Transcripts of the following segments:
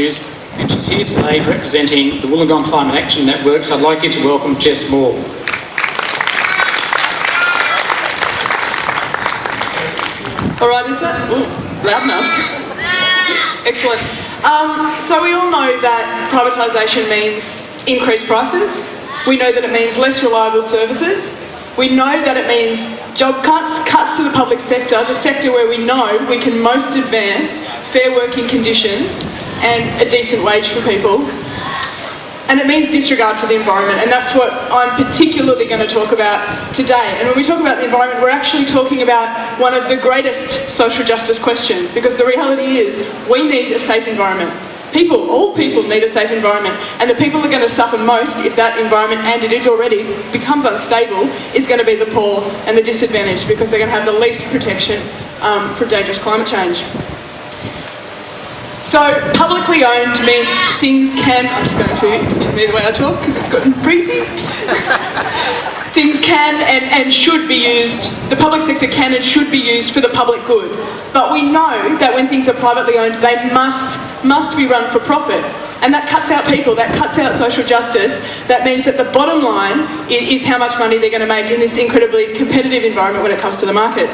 issues, and she's here today representing the Wollongong Climate Action Network, so I'd like you to welcome Jess Moore. All right, is that loud enough? Excellent. So we all know that privatisation means increased prices. We know that it means less reliable services. We know that it means job cuts to the public sector, the sector where we know we can most advance fair working conditions and a decent wage for people. And it means disregard for the environment, and that's what I'm particularly going to talk about today. And when we talk about the environment, we're actually talking about one of the greatest social justice questions, because the reality is we need a safe environment. All people need a safe environment, and the people that are going to suffer most if that environment, and it is already, becomes unstable, is going to be the poor and the disadvantaged, because they're going to have the least protection from dangerous climate change. So publicly owned means things can, I'm just going to, excuse me the way I talk because it's gotten breezy. Things can and should be used, the public sector can and should be used for the public good. But we know that when things are privately owned, they must be run for profit. And that cuts out people, that cuts out social justice. That means that the bottom line is how much money they're going to make in this incredibly competitive environment when it comes to the market.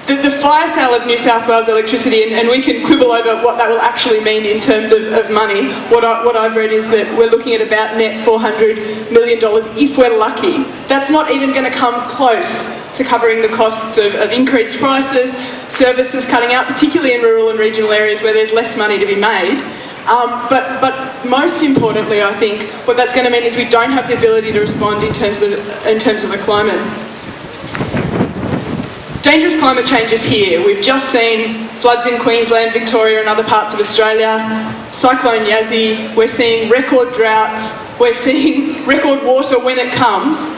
The fire sale of New South Wales electricity, and we can quibble over what that will actually mean in terms of money. What I've read is that we're looking at about net $400 million if we're lucky. That's not even going to come close to covering the costs of increased prices, services cutting out, particularly in rural and regional areas where there's less money to be made. But most importantly, I think what that's going to mean is we don't have the ability to respond in terms of the climate. Dangerous climate change is here. We've just seen floods in Queensland, Victoria and other parts of Australia, Cyclone Yazzie, we're seeing record droughts, we're seeing record water when it comes.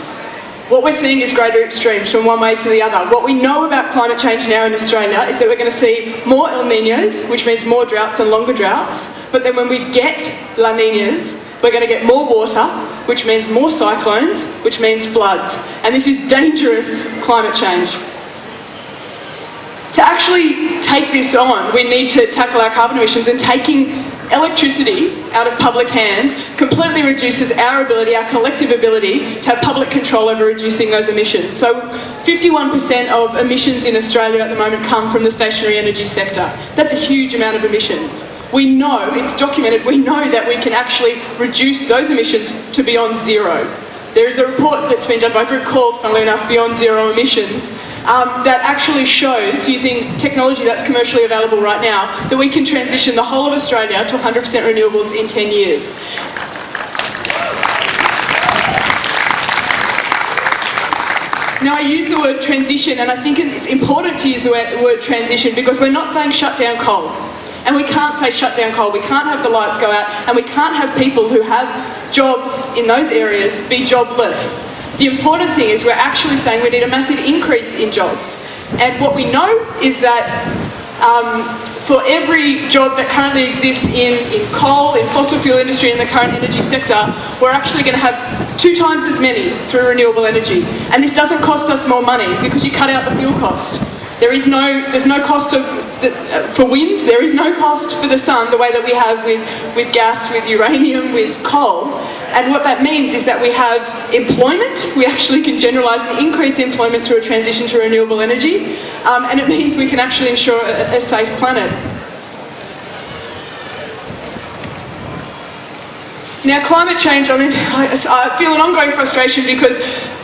What we're seeing is greater extremes from one way to the other. What we know about climate change now in Australia is that we're going to see more El Niños, which means more droughts and longer droughts, but then when we get La Niñas, we're going to get more water, which means more cyclones, which means floods. And this is dangerous climate change. To actually take this on, we need to tackle our carbon emissions, and taking electricity out of public hands completely reduces our ability, our collective ability, to have public control over reducing those emissions. So 51% of emissions in Australia at the moment come from the stationary energy sector. That's a huge amount of emissions. We know, it's documented, we know that we can actually reduce those emissions to beyond zero. There is a report that's been done by a group called, funnily enough, Beyond Zero Emissions, that actually shows, using technology that's commercially available right now, that we can transition the whole of Australia to 100% renewables in 10 years. Now, I use the word transition, and I think it's important to use the word transition because we're not saying shut down coal. And we can't say shut down coal, we can't have the lights go out, and we can't have people who have jobs in those areas be jobless. The important thing is we're actually saying we need a massive increase in jobs. And what we know is that for every job that currently exists in coal, in fossil fuel industry, in the current energy sector, we're actually going to have 2 times as many through renewable energy. And this doesn't cost us more money because you cut out the fuel cost. There's no cost for wind, there is no cost for the sun the way that we have with gas, with uranium, with coal. And what that means is that we have employment, we actually can generalise and increase employment through a transition to renewable energy, and it means we can actually ensure a safe planet. Now, climate change, I feel an ongoing frustration because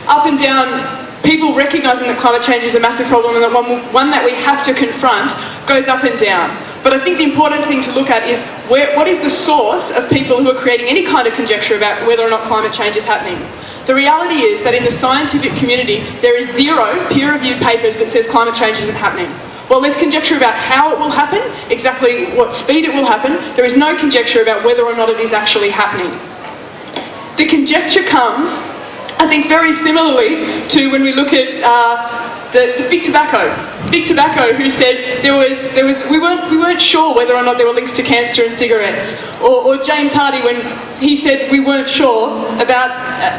up and down, people recognising that climate change is a massive problem and that one that we have to confront goes up and down. But I think the important thing to look at is what is the source of people who are creating any kind of conjecture about whether or not climate change is happening. The reality is that in the scientific community, there is 0 peer-reviewed papers that says climate change isn't happening. While there's conjecture about how it will happen, exactly what speed it will happen, there is no conjecture about whether or not it is actually happening. The conjecture comes, I think, very similarly to when we look at the Big Tobacco. Big Tobacco, who said we weren't sure whether or not there were links to cancer in cigarettes, or James Hardy when he said we weren't sure about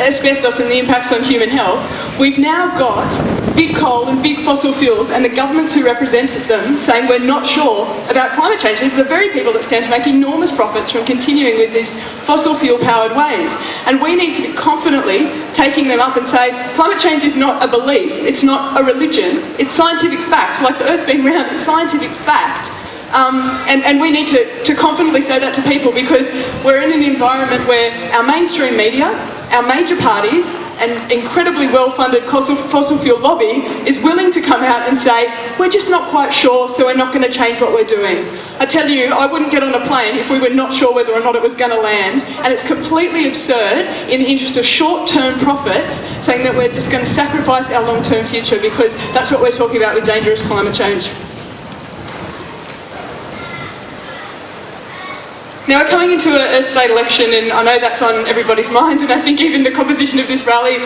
asbestos and the impacts on human health. We've now got big coal and big fossil fuels, and the governments who represented them saying we're not sure about climate change. These are the very people that stand to make enormous profits from continuing with these fossil fuel powered ways. And we need to be confidently taking them up and say, climate change is not a belief, it's not a religion, it's scientific fact. Like the earth being round, it's scientific fact. And we need to confidently say that to people, because we're in an environment where our mainstream media, our major parties, and incredibly well-funded fossil fuel lobby is willing to come out and say, we're just not quite sure, so we're not going to change what we're doing. I tell you, I wouldn't get on a plane if we were not sure whether or not it was going to land, and it's completely absurd in the interest of short-term profits saying that we're just going to sacrifice our long-term future, because that's what we're talking about with dangerous climate change. Now, we're coming into a state election, and I know that's on everybody's mind, and I think even the composition of this rally,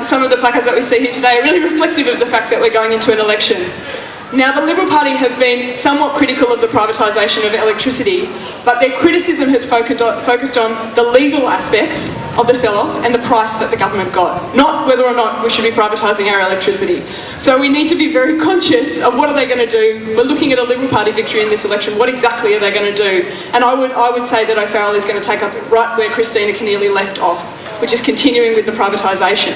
some of the placards that we see here today are really reflective of the fact that we're going into an election. Now, the Liberal Party have been somewhat critical of the privatisation of electricity, but their criticism has focused on the legal aspects of the sell-off and the price that the government got, not whether or not we should be privatising our electricity. So we need to be very conscious of what are they going to do. We're looking at a Liberal Party victory in this election. What exactly are they going to do? And I would say that O'Farrell is going to take up right where Christina Keneally left off, which is continuing with the privatisation.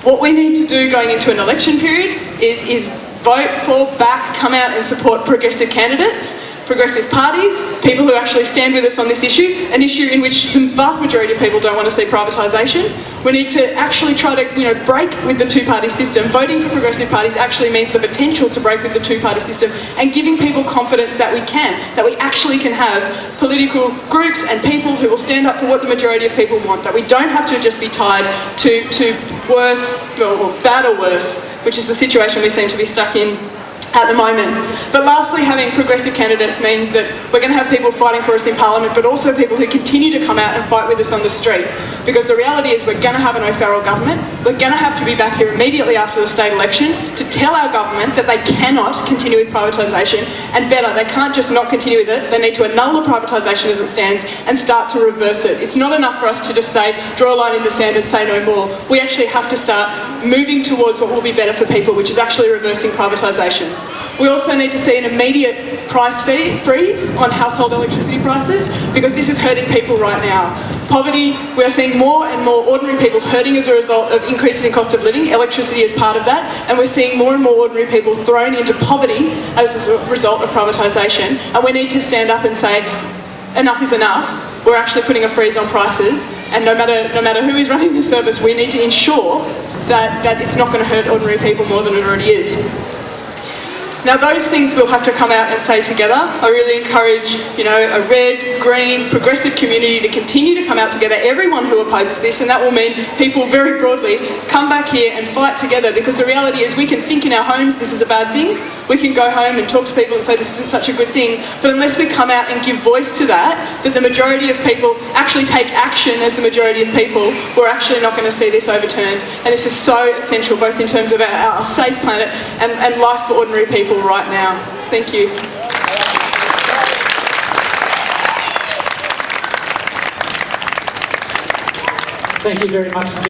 What we need to do going into an election period is vote for, back, come out and support progressive candidates, progressive parties, people who actually stand with us on this issue, an issue in which the vast majority of people don't want to see privatisation. We need to actually try to break with the two-party system. Voting for progressive parties actually means the potential to break with the two-party system, and giving people confidence that we actually can have political groups and people who will stand up for what the majority of people want, that we don't have to just be tied to worse, or bad or worse, which is the situation we seem to be stuck in at the moment. But lastly, having progressive candidates means that we're going to have people fighting for us in Parliament, but also people who continue to come out and fight with us on the street. Because the reality is we're going to have an O'Farrell government. We're going to have to be back here immediately after the state election to tell our government that they cannot continue with privatisation, and better, they can't just not continue with it, they need to annul the privatisation as it stands and start to reverse it. It's not enough for us to just say, draw a line in the sand and say no more. We actually have to start moving towards what will be better for people, which is actually reversing privatisation. We also need to see an immediate price freeze on household electricity prices, because this is hurting people right now. Poverty, we are seeing more and more ordinary people hurting as a result of increases in cost of living. Electricity is part of that, and we're seeing more and more ordinary people thrown into poverty as a result of privatisation. And we need to stand up and say, enough is enough. We're actually putting a freeze on prices, and no matter who is running the service, we need to ensure that it's not going to hurt ordinary people more than it already is. Now, those things we'll have to come out and say together. I really encourage, a red, green, progressive community to continue to come out together, everyone who opposes this, and that will mean people very broadly come back here and fight together, because the reality is we can think in our homes this is a bad thing, we can go home and talk to people and say this isn't such a good thing, but unless we come out and give voice to that the majority of people actually take action as the majority of people, we're actually not going to see this overturned. And this is so essential, both in terms of our safe planet and life for ordinary people right now. Thank you. Thank you very much.